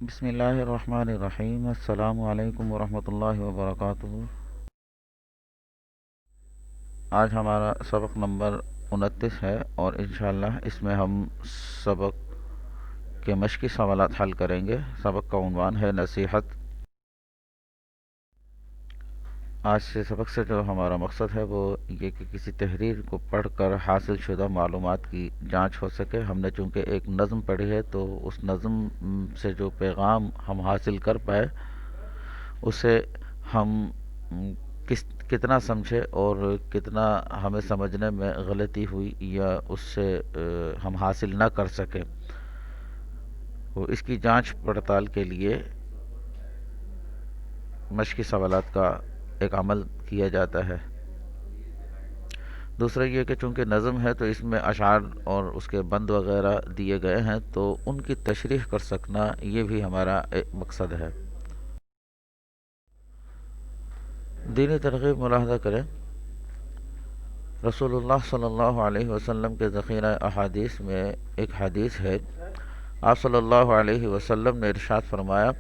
بسم اللہ الرحمن الرحیم۔ السلام علیکم ورحمۃ اللہ وبرکاتہ۔ آج ہمارا سبق نمبر 29 ہے اور انشاءاللہ اس میں ہم سبق کے مشقی سوالات حل کریں گے۔ سبق کا عنوان ہے نصیحت۔ آج سے سبق سے جو ہمارا مقصد ہے وہ یہ کہ کسی تحریر کو پڑھ کر حاصل شدہ معلومات کی جانچ ہو سکے۔ ہم نے چونکہ ایک نظم پڑھی ہے تو اس نظم سے جو پیغام ہم حاصل کر پائے اسے ہم کتنا سمجھے اور کتنا ہمیں سمجھنے میں غلطی ہوئی یا اس سے ہم حاصل نہ کر سکے، تو اس کی جانچ پڑتال کے لیے مشقی سوالات کا ایک عمل کیا جاتا ہے۔ دوسرا یہ کہ چونکہ نظم ہے تو اس میں اشعار اور اس کے بند وغیرہ دیے گئے ہیں تو ان کی تشریح کر سکنا یہ بھی ہمارا ایک مقصد ہے۔ دینی ترغیب ملاحظہ کریں۔ رسول اللہ صلی اللہ علیہ وسلم کے ذخیرہ احادیث میں ایک حدیث ہے۔ آپ صلی اللہ علیہ وسلم نے ارشاد فرمایا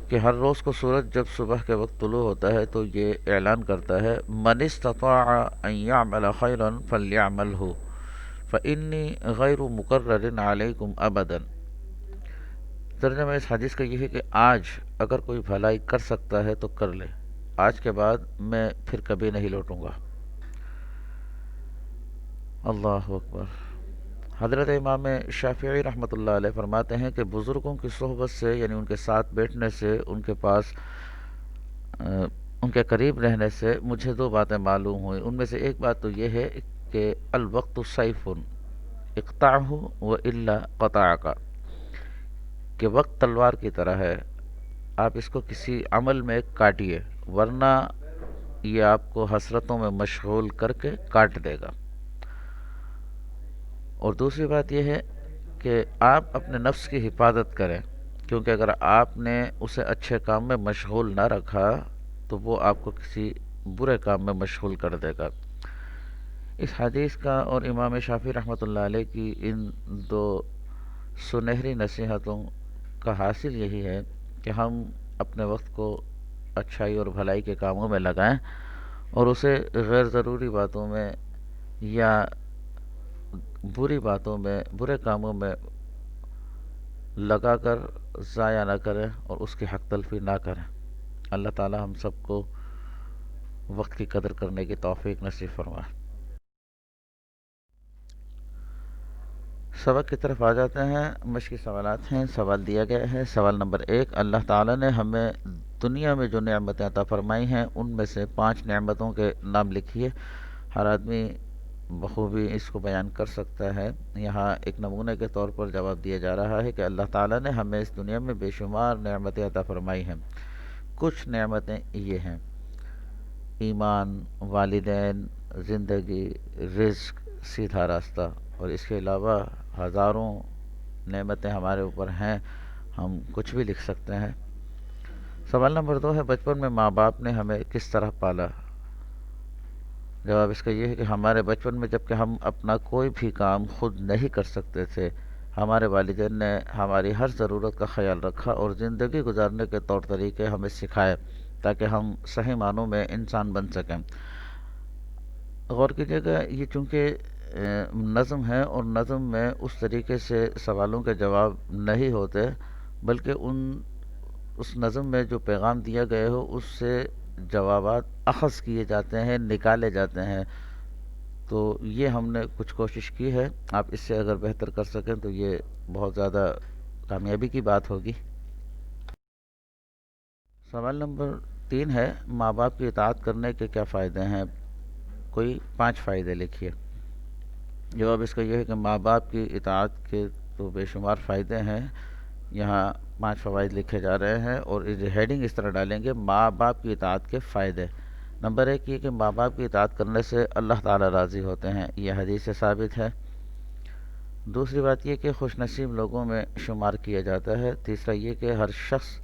کہ ہر روز کو سورج جب صبح کے وقت طلوع ہوتا ہے تو یہ اعلان کرتا ہے من استطاع ان يعمل خيرا فليعمله فإني غیر مقرر علیکم ابدا۔ ترجمہ اس حدیث کا یہ ہے کہ آج اگر کوئی بھلائی کر سکتا ہے تو کر لے، آج کے بعد میں پھر کبھی نہیں لوٹوں گا۔ اللہ اکبر۔ حضرت امام شافعی رحمۃ اللہ علیہ فرماتے ہیں کہ بزرگوں کی صحبت سے یعنی ان کے ساتھ بیٹھنے سے، ان کے پاس ان کے قریب رہنے سے مجھے دو باتیں معلوم ہوئیں۔ ان میں سے ایک بات تو یہ ہے کہ الوقت سیف اقطعہ والا قطعک، کہ وقت تلوار کی طرح ہے، آپ اس کو کسی عمل میں کاٹیے ورنہ یہ آپ کو حسرتوں میں مشغول کر کے کاٹ دے گا۔ اور دوسری بات یہ ہے کہ آپ اپنے نفس کی حفاظت کریں، کیونکہ اگر آپ نے اسے اچھے کام میں مشغول نہ رکھا تو وہ آپ کو کسی برے کام میں مشغول کر دے گا۔ اس حدیث کا اور امام شافعی رحمۃ اللہ علیہ کی ان دو سنہری نصیحتوں کا حاصل یہی ہے کہ ہم اپنے وقت کو اچھائی اور بھلائی کے کاموں میں لگائیں اور اسے غیر ضروری باتوں میں یا بری باتوں میں، برے کاموں میں لگا کر ضائع نہ کریں اور اس کی حق تلفی نہ کریں۔ اللہ تعالی ہم سب کو وقت کی قدر کرنے کی توفیق نصیب فرمائے۔ سبق کی طرف آ جاتے ہیں۔ مشقی سوالات ہیں۔ سوال دیا گیا ہے۔ سوال نمبر 1، اللہ تعالی نے ہمیں دنیا میں جو نعمتیں عطا فرمائی ہیں ان میں سے 5 نعمتوں کے نام لکھیے۔ ہر آدمی بخوبی اس کو بیان کر سکتا ہے۔ یہاں ایک نمونے کے طور پر جواب دیا جا رہا ہے کہ اللہ تعالی نے ہمیں اس دنیا میں بے شمار نعمتیں عطا فرمائی ہیں۔ کچھ نعمتیں یہ ہیں: ایمان، والدین، زندگی، رزق، سیدھا راستہ، اور اس کے علاوہ ہزاروں نعمتیں ہمارے اوپر ہیں، ہم کچھ بھی لکھ سکتے ہیں۔ سوال نمبر 2 ہے، بچپن میں ماں باپ نے ہمیں کس طرح پالا؟ جواب اس کا یہ ہے کہ ہمارے بچپن میں جب کہ ہم اپنا کوئی بھی کام خود نہیں کر سکتے تھے، ہمارے والدین نے ہماری ہر ضرورت کا خیال رکھا اور زندگی گزارنے کے طور طریقے ہمیں سکھائے تاکہ ہم صحیح معنوں میں انسان بن سکیں۔ غور کیجیے گا، یہ چونکہ نظم ہے اور نظم میں اس طریقے سے سوالوں کے جواب نہیں ہوتے بلکہ اس نظم میں جو پیغام دیا گیا ہو اس سے جوابات اخذ کیے جاتے ہیں، نکالے جاتے ہیں۔ تو یہ ہم نے کچھ کوشش کی ہے، آپ اس سے اگر بہتر کر سکیں تو یہ بہت زیادہ کامیابی کی بات ہوگی۔ سوال نمبر 3 ہے، ماں باپ کی اطاعت کرنے کے کیا فائدے ہیں؟ کوئی 5 فائدے لکھیے۔ جواب اس کا یہ ہے کہ ماں باپ کی اطاعت کے تو بے شمار فائدے ہیں۔ یہاں 5 فوائد لکھے جا رہے ہیں اور ہیڈنگ اس طرح ڈالیں گے: ماں باپ کی اطاعت کے فائدے۔ نمبر 1 یہ کہ ماں باپ کی اطاعت کرنے سے اللہ تعالی راضی ہوتے ہیں، یہ حدیث سے ثابت ہے۔ دوسری بات یہ کہ خوش نصیب لوگوں میں شمار کیا جاتا ہے۔ تیسرا یہ کہ ہر شخص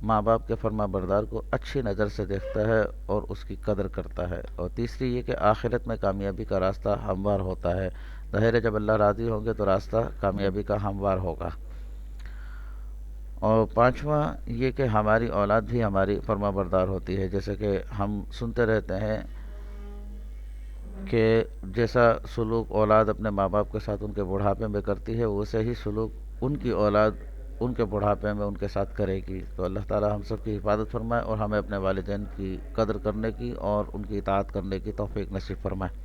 ماں باپ کے فرما بردار کو اچھی نظر سے دیکھتا ہے اور اس کی قدر کرتا ہے۔ اور تیسری یہ کہ آخرت میں کامیابی کا راستہ ہموار ہوتا ہے۔ ظاہر ہے جب اللہ راضی ہوں گے تو راستہ کامیابی کا ہموار ہوگا۔ اور پانچواں یہ کہ ہماری اولاد بھی ہماری فرما بردار ہوتی ہے، جیسے کہ ہم سنتے رہتے ہیں کہ جیسا سلوک اولاد اپنے ماں باپ کے ساتھ ان کے بڑھاپے میں کرتی ہے، ویسے ہی سلوک ان کی اولاد ان کے بڑھاپے میں ان کے ساتھ کرے گی۔ تو اللہ تعالی ہم سب کی حفاظت فرمائے اور ہمیں اپنے والدین کی قدر کرنے کی اور ان کی اطاعت کرنے کی توفیق نصیب فرمائے۔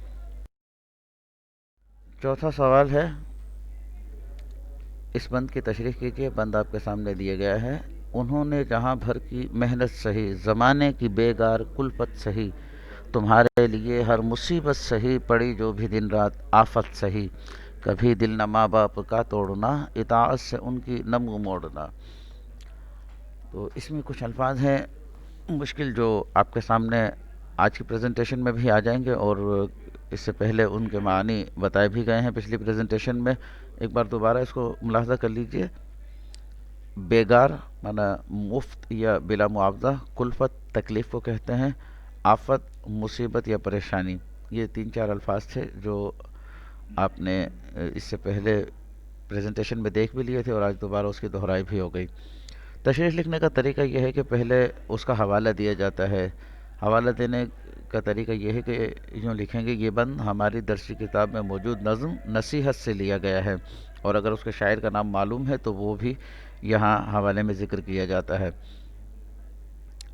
چوتھا سوال ہے، اس بند کی تشریح کیجیے۔ بند آپ کے سامنے دیا گیا ہے۔ انہوں نے جہاں بھر کی محنت سہی، زمانے کی بیگار کلفت سہی، تمہارے لیے ہر مصیبت سہی، پڑی جو بھی دن رات آفت سہی، کبھی دل نہ ماں باپ کا توڑنا، اطاعت سے ان کی نہ منہ موڑنا۔ تو اس میں کچھ الفاظ ہیں مشکل جو آپ کے سامنے آج کی پریزنٹیشن میں بھی آ جائیں گے، اور اس سے پہلے ان کے معنی بتائے بھی گئے ہیں پچھلی پریزنٹیشن میں۔ ایک بار دوبارہ اس کو ملاحظہ کر لیجئے۔ بیگار مانا مفت یا بلا معاوضہ، کلفت تکلیف کو کہتے ہیں، آفت مصیبت یا پریشانی۔ یہ تین چار الفاظ تھے جو آپ نے اس سے پہلے پریزنٹیشن میں دیکھ بھی لیے تھے، اور آج دوبارہ اس کی دہرائی بھی ہو گئی۔ تشریح لکھنے کا طریقہ یہ ہے کہ پہلے اس کا حوالہ دیا جاتا ہے۔ حوالہ دینے کا طریقہ یہ ہے کہ یوں لکھیں گے، یہ بند ہماری درسی کتاب میں موجود نظم نصیحت سے لیا گیا ہے، اور اگر اس کے شاعر کا نام معلوم ہے تو وہ بھی یہاں حوالے میں ذکر کیا جاتا ہے۔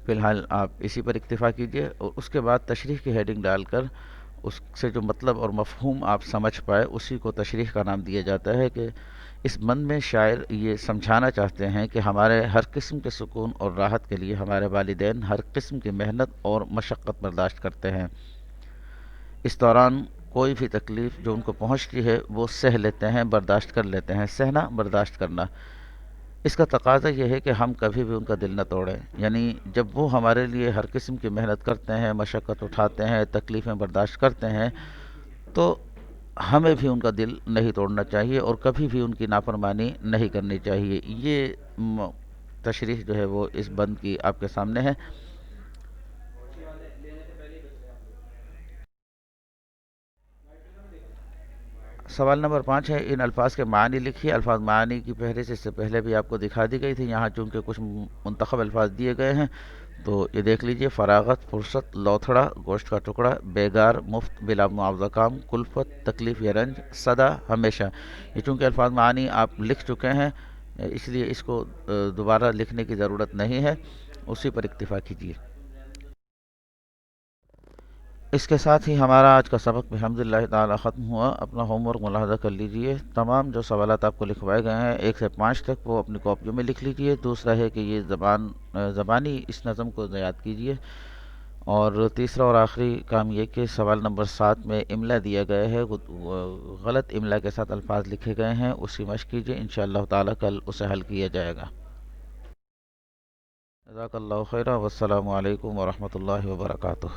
فی الحال آپ اسی پر اکتفا کیجئے، اور اس کے بعد تشریح کی ہیڈنگ ڈال کر اس سے جو مطلب اور مفہوم آپ سمجھ پائے اسی کو تشریح کا نام دیا جاتا ہے۔ کہ اس بند میں شاعر یہ سمجھانا چاہتے ہیں کہ ہمارے ہر قسم کے سکون اور راحت کے لیے ہمارے والدین ہر قسم کی محنت اور مشقت برداشت کرتے ہیں۔ اس دوران کوئی بھی تکلیف جو ان کو پہنچتی ہے وہ سہ لیتے ہیں، برداشت کر لیتے ہیں۔ سہنا، برداشت کرنا، اس کا تقاضا یہ ہے کہ ہم کبھی بھی ان کا دل نہ توڑیں، یعنی جب وہ ہمارے لیے ہر قسم کی محنت کرتے ہیں، مشقت اٹھاتے ہیں، تکلیفیں برداشت کرتے ہیں، تو ہمیں بھی ان کا دل نہیں توڑنا چاہیے اور کبھی بھی ان کی نافرمانی نہیں کرنی چاہیے۔ یہ تشریح جو ہے وہ اس بند کی آپ کے سامنے ہے۔ سوال نمبر 5 ہے، ان الفاظ کے معنی لکھیے۔ الفاظ معنی کی فہرست اس سے پہلے بھی آپ کو دکھا دی گئی تھی، یہاں چونکہ کچھ منتخب الفاظ دیے گئے ہیں تو یہ دیکھ لیجئے۔ فراغت، فرصت، لوتھڑا، گوشت کا ٹکڑا، بیگار، مفت، بلا معاوضہ کام، کلفت، تکلیف یا رنج، سدا، ہمیشہ۔ یہ چونکہ الفاظ معنی آپ لکھ چکے ہیں اس لیے اس کو دوبارہ لکھنے کی ضرورت نہیں ہے، اسی پر اکتفا کیجیے۔ اس کے ساتھ ہی ہمارا آج کا سبق بحمداللہ تعالی ختم ہوا۔ اپنا ہوم ورک ملاحظہ کر لیجئے۔ تمام جو سوالات آپ کو لکھوائے گئے ہیں 1 سے 5 تک وہ اپنی کاپیوں میں لکھ لیجئے۔ دوسرا ہے کہ یہ زبانی اس نظم کو یاد کیجئے۔ اور تیسرا اور آخری کام یہ کہ سوال نمبر 7 میں املا دیا گیا ہے، غلط املا کے ساتھ الفاظ لکھے گئے ہیں، اس کی مشق کیجئے، انشاءاللہ تعالی کل اسے حل کیا جائے گا۔ جزاک اللہ خیرہ، والسلام علیکم ورحمۃ اللہ وبرکاتہ۔